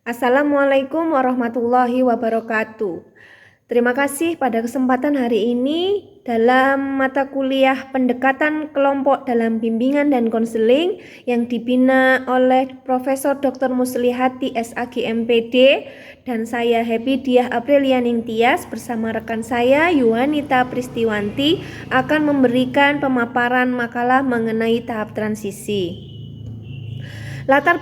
Assalamualaikum warahmatullahi wabarakatuh. Terima kasih pada kesempatan hari ini dalam mata kuliah pendekatan kelompok dalam bimbingan dan konseling yang dibina oleh Profesor Dr. Muslihati SAG MPD dan saya Happy Diah Aprilia Ningtyas bersama rekan saya Yuhanita Pristiwanti akan memberikan pemaparan makalah mengenai tahap transisi. Latar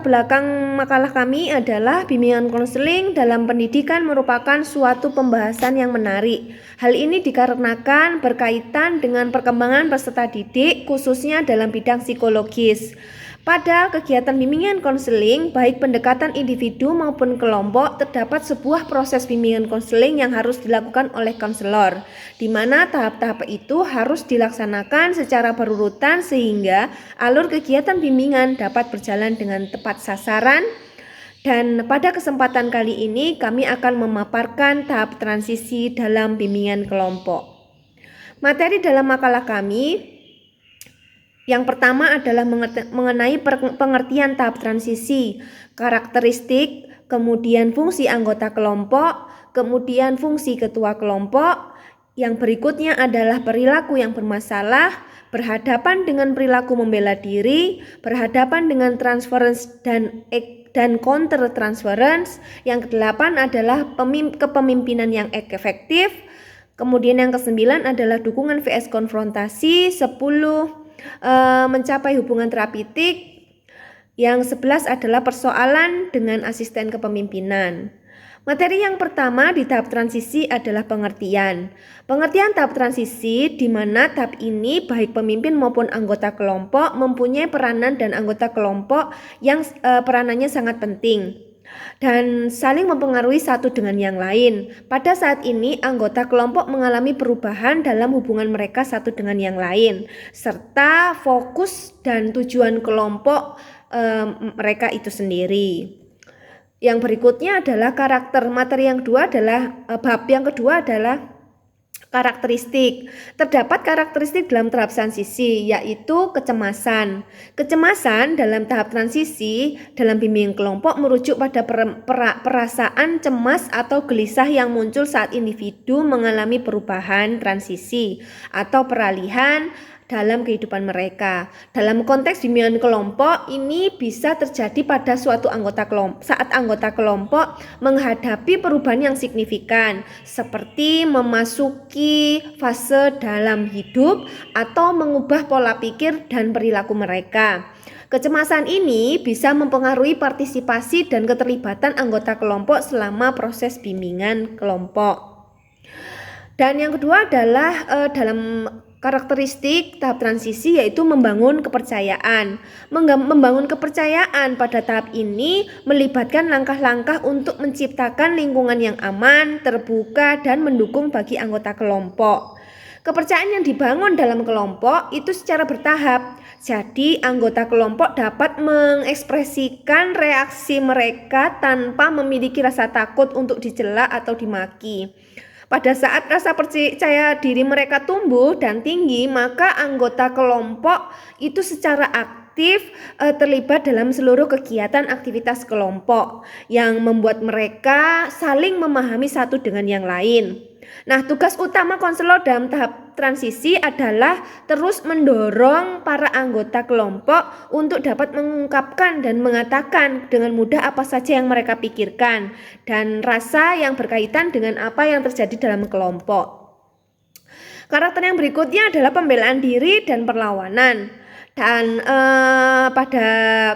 belakang makalah kami adalah bimbingan konseling dalam pendidikan merupakan suatu pembahasan yang menarik. Hal ini dikarenakan berkaitan dengan perkembangan peserta didik khususnya dalam bidang psikologis. Pada kegiatan bimbingan konseling, baik pendekatan individu maupun kelompok, terdapat sebuah proses bimbingan konseling yang harus dilakukan oleh konselor, di mana tahap-tahap itu harus dilaksanakan secara berurutan sehingga alur kegiatan bimbingan dapat berjalan dengan tepat sasaran. Dan pada kesempatan kali ini kami akan memaparkan tahap transisi dalam bimbingan kelompok. Materi dalam makalah kami yang pertama adalah mengenai pengertian tahap transisi, karakteristik, kemudian fungsi anggota kelompok, kemudian fungsi ketua kelompok. Yang berikutnya adalah perilaku yang bermasalah, berhadapan dengan perilaku membela diri, berhadapan dengan transference dan counter transference. Yang kedelapan adalah kepemimpinan yang efektif. Kemudian yang kesembilan adalah dukungan vs konfrontasi. 10 mencapai hubungan terapeutik. Yang 11 adalah persoalan dengan asisten kepemimpinan. Materi yang pertama di tahap transisi adalah pengertian. Pengertian tahap transisi di mana tahap ini baik pemimpin maupun anggota kelompok mempunyai peranan dan anggota kelompok yang peranannya sangat penting dan saling mempengaruhi satu dengan yang lain. Pada saat ini anggota kelompok mengalami perubahan dalam hubungan mereka satu dengan yang lain, serta fokus dan tujuan kelompok mereka itu sendiri. Yang berikutnya adalah karakter. Materi yang kedua adalah bab yang kedua adalah karakteristik. Terdapat karakteristik dalam tahap transisi, yaitu kecemasan. Kecemasan dalam tahap transisi dalam bimbingan kelompok merujuk pada perasaan cemas atau gelisah yang muncul saat individu mengalami perubahan transisi atau peralihan dalam kehidupan mereka. Dalam konteks bimbingan kelompok ini bisa terjadi pada suatu anggota kelompok saat anggota kelompok menghadapi perubahan yang signifikan seperti memasuki fase dalam hidup atau mengubah pola pikir dan perilaku mereka. Kecemasan ini bisa mempengaruhi partisipasi dan keterlibatan anggota kelompok selama proses bimbingan kelompok. Dan yang kedua adalah dalam karakteristik tahap transisi yaitu membangun kepercayaan. Membangun kepercayaan pada tahap ini melibatkan langkah-langkah untuk menciptakan lingkungan yang aman, terbuka, dan mendukung bagi anggota kelompok. Kepercayaan yang dibangun dalam kelompok itu secara bertahap. Jadi anggota kelompok dapat mengekspresikan reaksi mereka tanpa memiliki rasa takut untuk dicela atau dimaki. Pada saat rasa percaya diri mereka tumbuh dan tinggi, maka anggota kelompok itu secara aktif terlibat dalam seluruh kegiatan aktivitas kelompok yang membuat mereka saling memahami satu dengan yang lain. Nah, tugas utama konselor dalam tahap transisi adalah terus mendorong para anggota kelompok untuk dapat mengungkapkan dan mengatakan dengan mudah apa saja yang mereka pikirkan dan rasa yang berkaitan dengan apa yang terjadi dalam kelompok. Karakter yang berikutnya adalah pembelaan diri dan perlawanan. Dan pada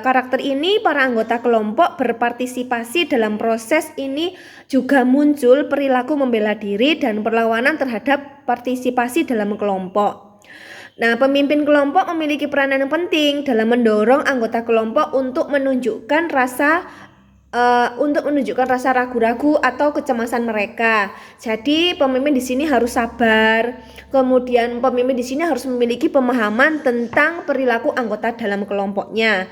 karakter ini para anggota kelompok berpartisipasi dalam proses ini juga muncul perilaku membela diri dan perlawanan terhadap partisipasi dalam kelompok. Nah, pemimpin kelompok memiliki peranan yang penting dalam mendorong anggota kelompok untuk menunjukkan rasa ragu-ragu atau kecemasan mereka. Jadi pemimpin di sini harus sabar. Kemudian pemimpin di sini harus memiliki pemahaman tentang perilaku anggota dalam kelompoknya.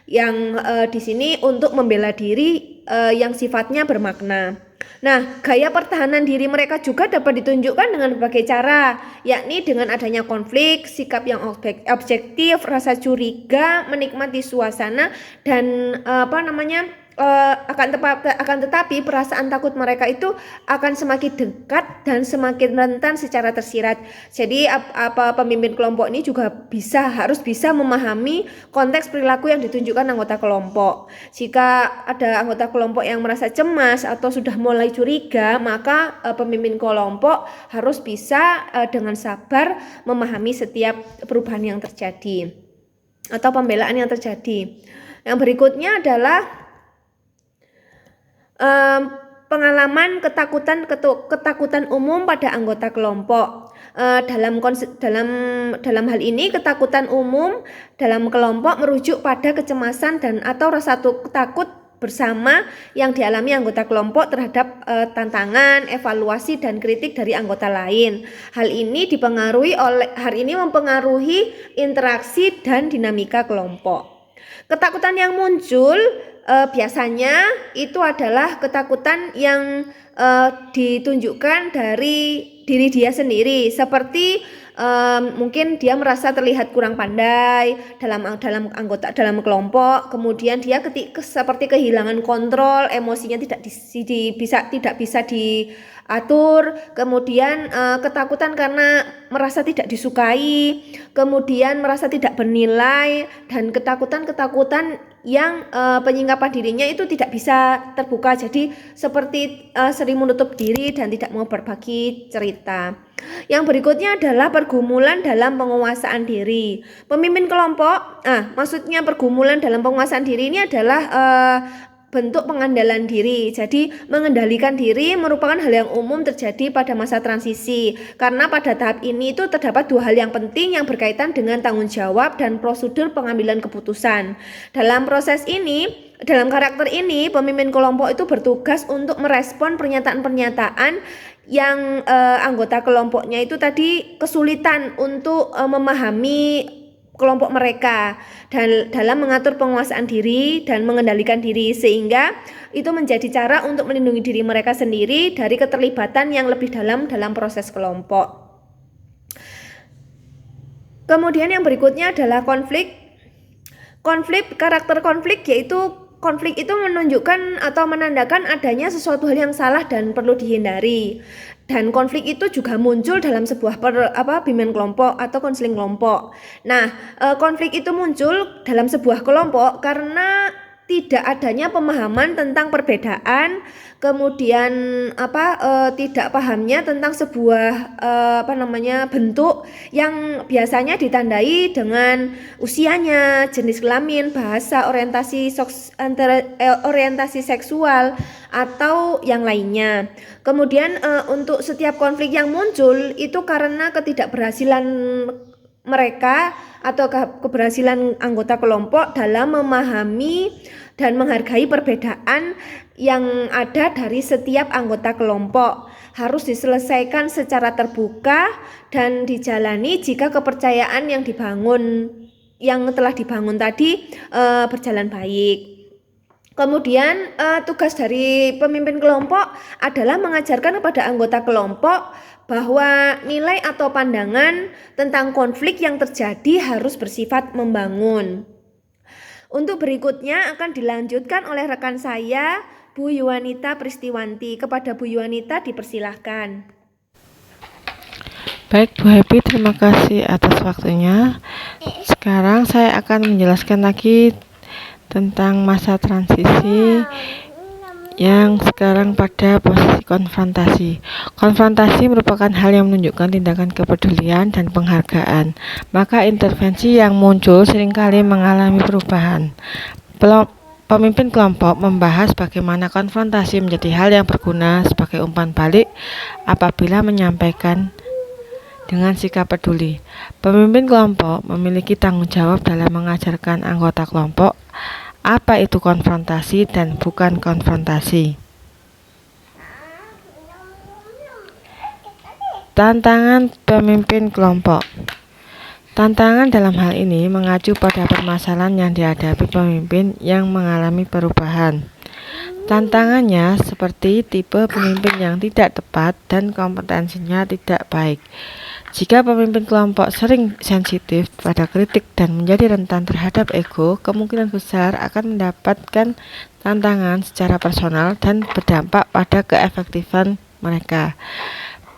Yang di sini untuk membela diri yang sifatnya bermakna. Nah, gaya pertahanan diri mereka juga dapat ditunjukkan dengan berbagai cara, yakni dengan adanya konflik, sikap yang objektif, rasa curiga, menikmati suasana, dan akan tetapi perasaan takut mereka itu akan semakin dekat dan semakin rentan secara tersirat. Jadi pemimpin kelompok ini juga harus bisa memahami konteks perilaku yang ditunjukkan anggota kelompok. Jika ada anggota kelompok yang merasa cemas atau sudah mulai curiga, maka pemimpin kelompok harus bisa dengan sabar memahami setiap perubahan yang terjadi atau pembelaan yang terjadi. Yang berikutnya adalah pengalaman ketakutan umum pada anggota kelompok. Dalam hal ini ketakutan umum dalam kelompok merujuk pada kecemasan dan atau rasa takut bersama yang dialami anggota kelompok terhadap tantangan, evaluasi dan kritik dari anggota lain. Hal ini mempengaruhi interaksi dan dinamika kelompok. Ketakutan yang muncul biasanya itu adalah ketakutan yang ditunjukkan dari diri dia sendiri, seperti mungkin dia merasa terlihat kurang pandai dalam kelompok, kemudian dia seperti kehilangan kontrol, emosinya tidak bisa diatur, kemudian ketakutan karena merasa tidak disukai, kemudian merasa tidak bernilai, dan ketakutan yang penyingkapan dirinya itu tidak bisa terbuka, jadi seperti sering menutup diri dan tidak mau berbagi cerita. Yang berikutnya adalah pergumulan dalam penguasaan diri. Pemimpin kelompok, maksudnya pergumulan dalam penguasaan diri ini adalah bentuk pengandalan diri. Jadi mengendalikan diri merupakan hal yang umum terjadi pada masa transisi, karena pada tahap ini itu terdapat dua hal yang penting yang berkaitan dengan tanggung jawab dan prosedur pengambilan keputusan. Dalam karakter ini, pemimpin kelompok itu bertugas untuk merespon pernyataan-pernyataan yang anggota kelompoknya itu tadi kesulitan untuk memahami kelompok mereka dan dalam mengatur penguasaan diri dan mengendalikan diri, sehingga itu menjadi cara untuk melindungi diri mereka sendiri dari keterlibatan yang lebih dalam proses kelompok. Kemudian yang berikutnya adalah konflik. Karakter konflik yaitu konflik itu menunjukkan atau menandakan adanya sesuatu hal yang salah dan perlu dihindari. Dan konflik itu juga muncul dalam sebuah bimbingan kelompok atau konseling kelompok. Nah, konflik itu muncul dalam sebuah kelompok karena tidak adanya pemahaman tentang perbedaan, kemudian tidak pahamnya tentang sebuah bentuk yang biasanya ditandai dengan usianya, jenis kelamin, bahasa, orientasi seksual atau yang lainnya. Kemudian untuk setiap konflik yang muncul itu karena ketidakberhasilan mereka atau keberhasilan anggota kelompok dalam memahami dan menghargai perbedaan yang ada dari setiap anggota kelompok, harus diselesaikan secara terbuka dan dijalani jika kepercayaan yang telah dibangun tadi berjalan baik. Kemudian tugas dari pemimpin kelompok adalah mengajarkan kepada anggota kelompok bahwa nilai atau pandangan tentang konflik yang terjadi harus bersifat membangun. Untuk berikutnya akan dilanjutkan oleh rekan saya, Bu Yuwanita Pristiwanti. Kepada Bu Yuwanita dipersilahkan. Baik Bu Happy, terima kasih atas waktunya. Sekarang saya akan menjelaskan lagi tentang masa transisi yang sekarang pada posisi konfrontasi. Konfrontasi merupakan hal yang menunjukkan tindakan kepedulian dan penghargaan. Maka intervensi yang muncul seringkali mengalami perubahan. Pemimpin kelompok membahas bagaimana konfrontasi menjadi hal yang berguna sebagai umpan balik apabila menyampaikan dengan sikap peduli. Pemimpin kelompok memiliki tanggung jawab dalam mengajarkan anggota kelompok apa itu konfrontasi dan bukan konfrontasi. Tantangan pemimpin kelompok. Tantangan dalam hal ini mengacu pada permasalahan yang dihadapi pemimpin yang mengalami perubahan. Tantangannya seperti tipe pemimpin yang tidak tepat dan kompetensinya tidak baik. Jika pemimpin kelompok sering sensitif pada kritik dan menjadi rentan terhadap ego, kemungkinan besar akan mendapatkan tantangan secara personal dan berdampak pada keefektifan mereka.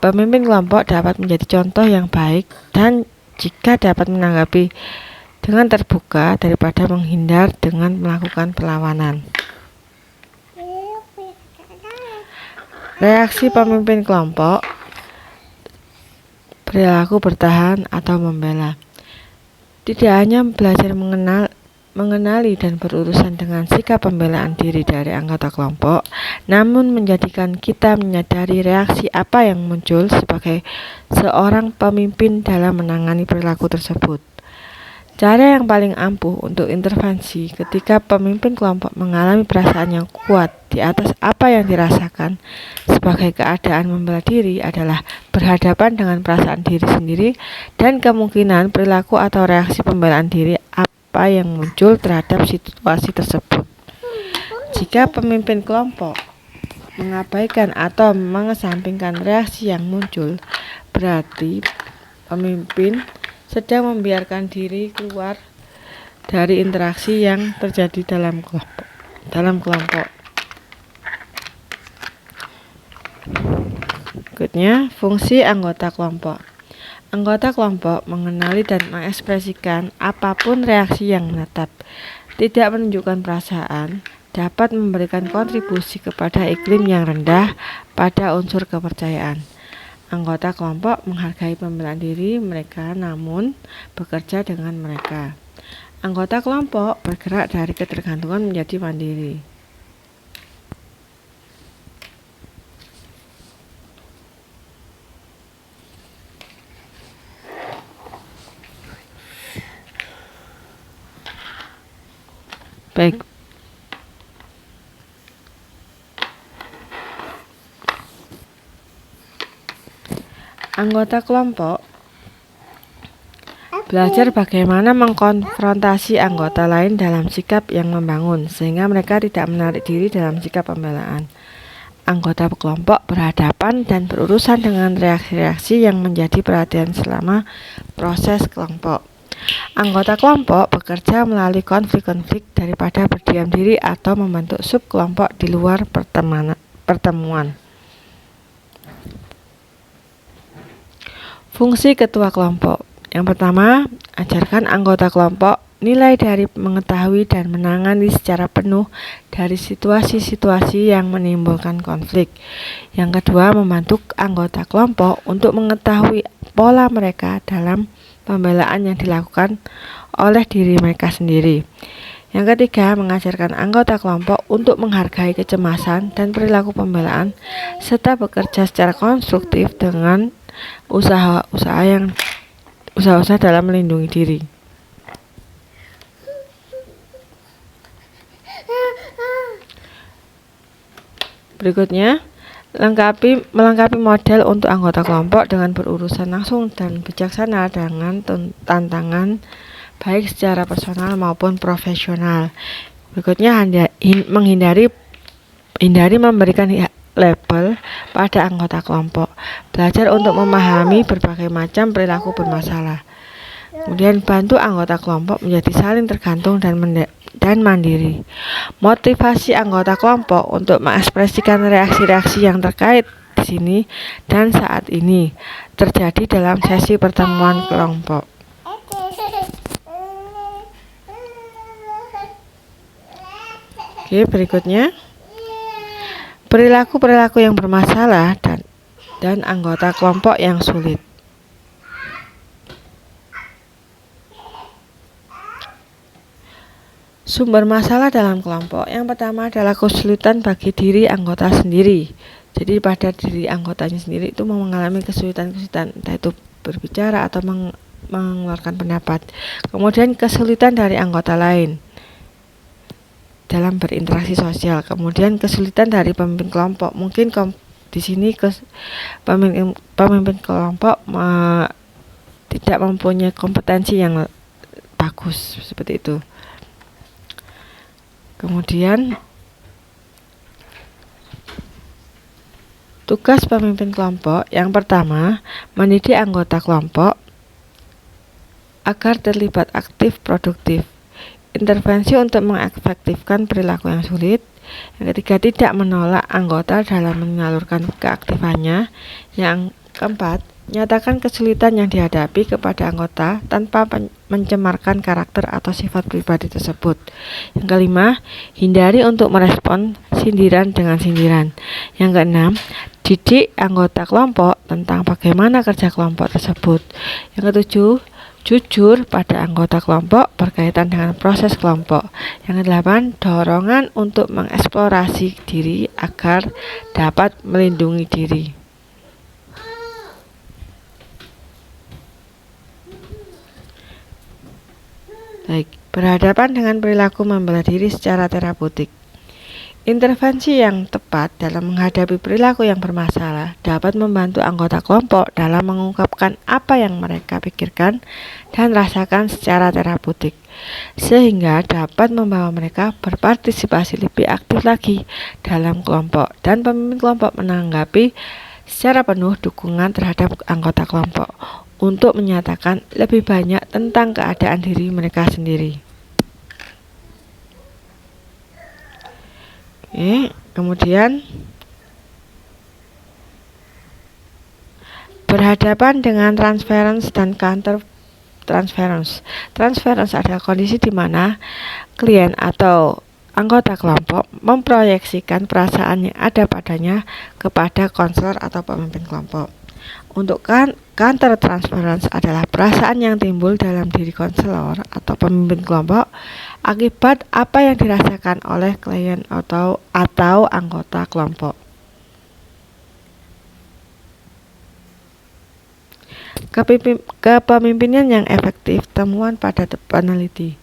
Pemimpin kelompok dapat menjadi contoh yang baik dan jika dapat menanggapi dengan terbuka daripada menghindar dengan melakukan perlawanan. Reaksi pemimpin kelompok: perilaku bertahan atau membela. Tidak hanya belajar mengenali dan berurusan dengan sikap pembelaan diri dari anggota kelompok, namun menjadikan kita menyadari reaksi apa yang muncul sebagai seorang pemimpin dalam menangani perilaku tersebut. Cara yang paling ampuh untuk intervensi ketika pemimpin kelompok mengalami perasaan yang kuat di atas apa yang dirasakan sebagai keadaan membela diri adalah berhadapan dengan perasaan diri sendiri dan kemungkinan perilaku atau reaksi pembelaan diri apa yang muncul terhadap situasi tersebut. Jika pemimpin kelompok mengabaikan atau mengesampingkan reaksi yang muncul, berarti pemimpin sedang membiarkan diri keluar dari interaksi yang terjadi dalam kelompok. Berikutnya, fungsi anggota kelompok. Anggota kelompok mengenali dan mengekspresikan apapun reaksi yang menetap, tidak menunjukkan perasaan, dapat memberikan kontribusi kepada iklim yang rendah pada unsur kepercayaan. Anggota kelompok menghargai pembelaan diri mereka namun bekerja dengan mereka. Anggota kelompok bergerak dari ketergantungan menjadi mandiri. Baik. Anggota kelompok belajar bagaimana mengkonfrontasi anggota lain dalam sikap yang membangun, sehingga mereka tidak menarik diri dalam sikap pembelaan. Anggota kelompok berhadapan dan berurusan dengan reaksi-reaksi yang menjadi perhatian selama proses kelompok. Anggota kelompok bekerja melalui konflik-konflik daripada berdiam diri atau membentuk sub-kelompok di luar pertemuan. Fungsi ketua kelompok. Yang pertama, ajarkan anggota kelompok nilai dari mengetahui dan menangani secara penuh dari situasi-situasi yang menimbulkan konflik. Yang kedua, membantu anggota kelompok untuk mengetahui pola mereka dalam pembelaan yang dilakukan oleh diri mereka sendiri. Yang ketiga, mengajarkan anggota kelompok untuk menghargai kecemasan dan perilaku pembelaan serta bekerja secara konstruktif dengan usaha-usaha dalam melindungi diri. Berikutnya, melengkapi model untuk anggota kelompok dengan berurusan langsung dan bijaksana dengan tantangan baik secara personal maupun profesional. Berikutnya, hindari memberikan label pada anggota kelompok. Belajar untuk memahami berbagai macam perilaku bermasalah. Kemudian bantu anggota kelompok menjadi saling tergantung dan mandiri. Motivasi anggota kelompok untuk mengekspresikan reaksi-reaksi yang terkait di sini dan saat ini terjadi dalam sesi pertemuan kelompok. Oke, berikutnya. Perilaku-perilaku yang bermasalah dan anggota kelompok yang sulit. Sumber masalah dalam kelompok. Yang pertama adalah kesulitan bagi diri anggota sendiri. Jadi pada diri anggotanya sendiri itu mengalami kesulitan-kesulitan, entah itu berbicara atau mengeluarkan pendapat. Kemudian kesulitan dari anggota lain dalam berinteraksi sosial. Kemudian kesulitan dari pemimpin kelompok. Mungkin di sini pemimpin kelompok tidak mempunyai kompetensi yang bagus seperti itu. Kemudian Tugas pemimpin kelompok yang pertama, mendidik anggota kelompok agar terlibat aktif produktif. Intervensi untuk mengefektifkan perilaku yang sulit. Yang ketiga, tidak menolak anggota dalam menyalurkan keaktifannya. Yang keempat, nyatakan kesulitan yang dihadapi kepada anggota tanpa mencemarkan karakter atau sifat pribadi tersebut. Yang kelima, hindari untuk merespon sindiran dengan sindiran. Yang keenam, didik anggota kelompok tentang bagaimana kerja kelompok tersebut. Yang ketujuh, jujur pada anggota kelompok berkaitan dengan proses kelompok. Yang kedelapan, dorongan untuk mengeksplorasi diri agar dapat melindungi diri. Baik, berhadapan dengan perilaku membela diri secara terapeutik. Intervensi yang tepat dalam menghadapi perilaku yang bermasalah dapat membantu anggota kelompok dalam mengungkapkan apa yang mereka pikirkan dan rasakan secara terapeutik, sehingga dapat membawa mereka berpartisipasi lebih aktif lagi dalam kelompok, dan pemimpin kelompok menanggapi secara penuh dukungan terhadap anggota kelompok untuk menyatakan lebih banyak tentang keadaan diri mereka sendiri. Kemudian berhadapan dengan transference dan counter transference. Transference adalah kondisi di mana klien atau anggota kelompok memproyeksikan perasaan yang ada padanya kepada konselor atau pemimpin kelompok. Untuk counter transference adalah perasaan yang timbul dalam diri konselor atau pemimpin kelompok akibat apa yang dirasakan oleh klien atau anggota kelompok. Kepemimpinan yang efektif, temuan pada peneliti.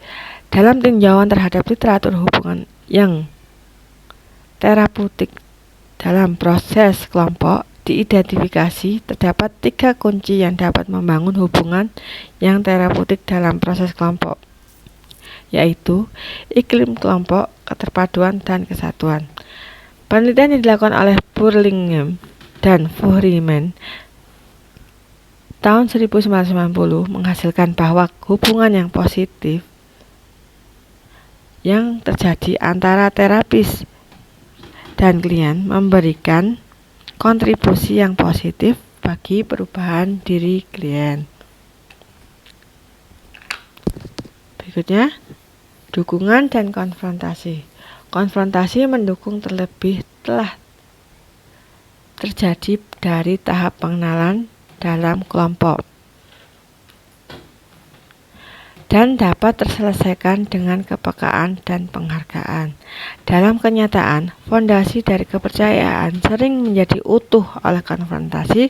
Dalam tinjauan terhadap literatur hubungan yang terapeutik dalam proses kelompok, diidentifikasi terdapat 3 kunci yang dapat membangun hubungan yang terapeutik dalam proses kelompok, yaitu iklim kelompok, keterpaduan, dan kesatuan. Penelitian yang dilakukan oleh Burlingame dan Fuhrman tahun 1990 menghasilkan bahwa hubungan yang positif yang terjadi antara terapis dan klien memberikan kontribusi yang positif bagi perubahan diri klien. Berikutnya, dukungan dan konfrontasi. Konfrontasi mendukung terlebih telah terjadi dari tahap pengenalan dalam kelompok dan dapat terselesaikan dengan kepekaan dan penghargaan. Dalam kenyataan, fondasi dari kepercayaan sering menjadi utuh oleh konfrontasi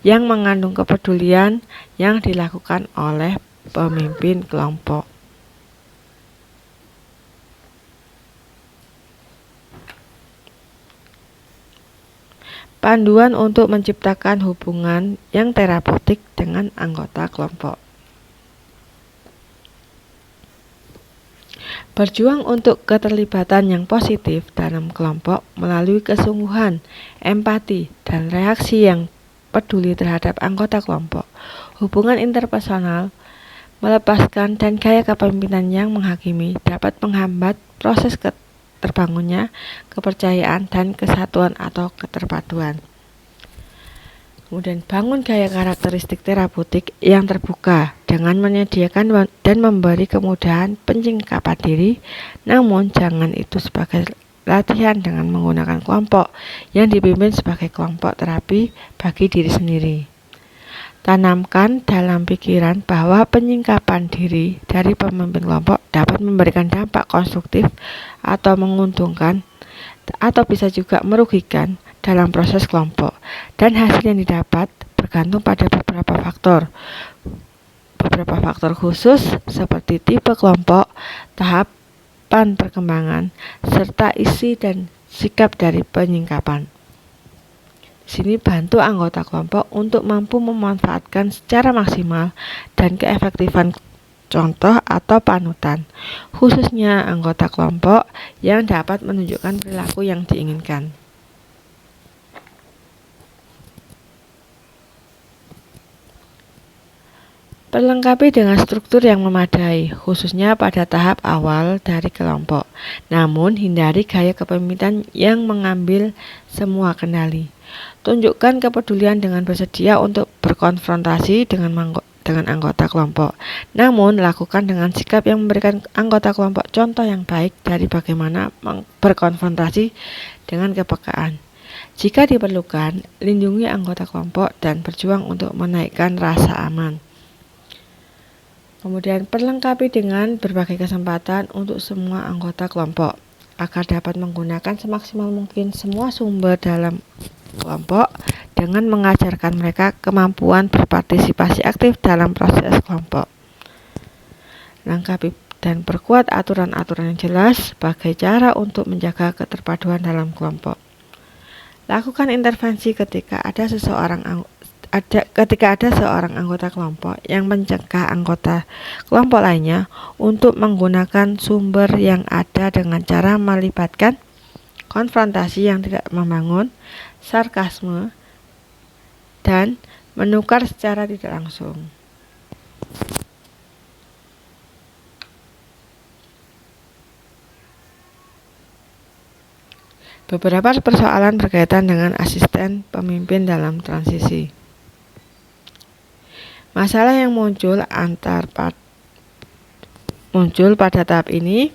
yang mengandung kepedulian yang dilakukan oleh pemimpin kelompok. Panduan untuk menciptakan hubungan yang terapeutik dengan anggota kelompok. Berjuang untuk keterlibatan yang positif dalam kelompok melalui kesungguhan, empati, dan reaksi yang peduli terhadap anggota kelompok. Hubungan interpersonal melepaskan dan gaya kepemimpinan yang menghakimi dapat menghambat proses terbangunnya kepercayaan dan kesatuan atau keterpaduan. Kemudian bangun gaya karakteristik terapeutik yang terbuka dengan menyediakan dan memberi kemudahan penyingkapan diri, namun jangan itu sebagai latihan dengan menggunakan kelompok yang dipimpin sebagai kelompok terapi bagi diri sendiri. Tanamkan dalam pikiran bahwa penyingkapan diri dari pemimpin kelompok dapat memberikan dampak konstruktif atau menguntungkan atau bisa juga merugikan dalam proses kelompok, dan hasil yang didapat bergantung pada beberapa faktor. Beberapa faktor khusus seperti tipe kelompok, tahapan perkembangan, serta isi dan sikap dari penyingkapan. Di sini bantu anggota kelompok untuk mampu memanfaatkan secara maksimal dan keefektifan contoh atau panutan, khususnya anggota kelompok yang dapat menunjukkan perilaku yang diinginkan. Perlengkapi dengan struktur yang memadai, khususnya pada tahap awal dari kelompok. Namun, hindari gaya kepemimpinan yang mengambil semua kendali. Tunjukkan kepedulian dengan bersedia untuk berkonfrontasi dengan anggota kelompok. Namun, lakukan dengan sikap yang memberikan anggota kelompok contoh yang baik dari bagaimana berkonfrontasi dengan kepekaan. Jika diperlukan, lindungi anggota kelompok dan berjuang untuk menaikkan rasa aman. Kemudian perlengkapi dengan berbagai kesempatan untuk semua anggota kelompok agar dapat menggunakan semaksimal mungkin semua sumber dalam kelompok dengan mengajarkan mereka kemampuan berpartisipasi aktif dalam proses kelompok. Lengkapi dan perkuat aturan-aturan yang jelas sebagai cara untuk menjaga keterpaduan dalam kelompok. Lakukan intervensi ketika ada seorang anggota kelompok yang mencegah anggota kelompok lainnya untuk menggunakan sumber yang ada dengan cara melibatkan konfrontasi yang tidak membangun, sarkasme, dan menukar secara tidak langsung. Beberapa persoalan berkaitan dengan asisten pemimpin dalam transisi. Masalah yang muncul pada tahap ini,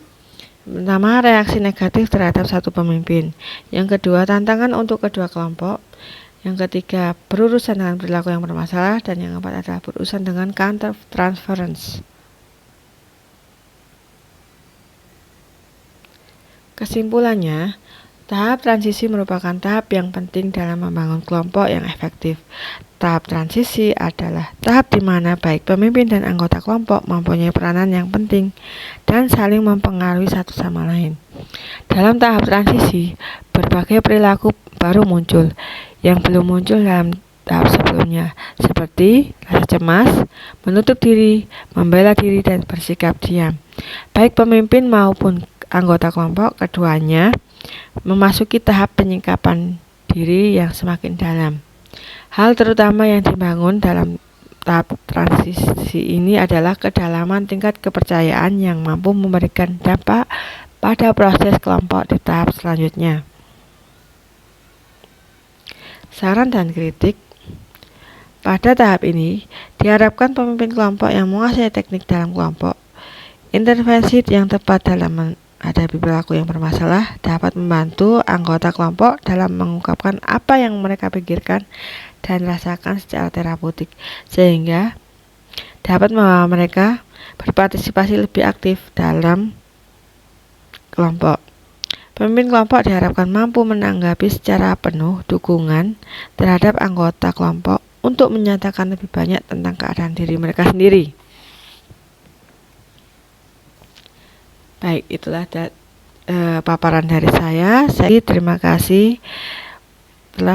pertama, reaksi negatif terhadap satu pemimpin. Yang kedua, tantangan untuk kedua kelompok. Yang ketiga, berurusan dengan perilaku yang bermasalah. Dan yang keempat adalah berurusan dengan counter transference. Kesimpulannya, tahap transisi merupakan tahap yang penting dalam membangun kelompok yang efektif. Tahap transisi adalah tahap di mana baik pemimpin dan anggota kelompok mempunyai peranan yang penting dan saling mempengaruhi satu sama lain. Dalam tahap transisi, berbagai perilaku baru muncul yang belum muncul dalam tahap sebelumnya, seperti rasa cemas, menutup diri, membela diri, dan bersikap diam. Baik pemimpin maupun anggota kelompok, keduanya memasuki tahap penyikapan diri yang semakin dalam. Hal terutama yang dibangun dalam tahap transisi ini adalah kedalaman tingkat kepercayaan yang mampu memberikan dampak pada proses kelompok di tahap selanjutnya. Saran dan kritik. Pada tahap ini, diharapkan pemimpin kelompok yang menguasai teknik dalam kelompok, intervensi yang tepat dalam menghadapi perilaku yang bermasalah dapat membantu anggota kelompok dalam mengungkapkan apa yang mereka pikirkan dan rasakan secara terapeutik, sehingga dapat membawa mereka berpartisipasi lebih aktif dalam kelompok. Pemimpin kelompok diharapkan mampu menanggapi secara penuh dukungan terhadap anggota kelompok untuk menyatakan lebih banyak tentang keadaan diri mereka sendiri. Baik, itulah paparan dari saya. Terima kasih.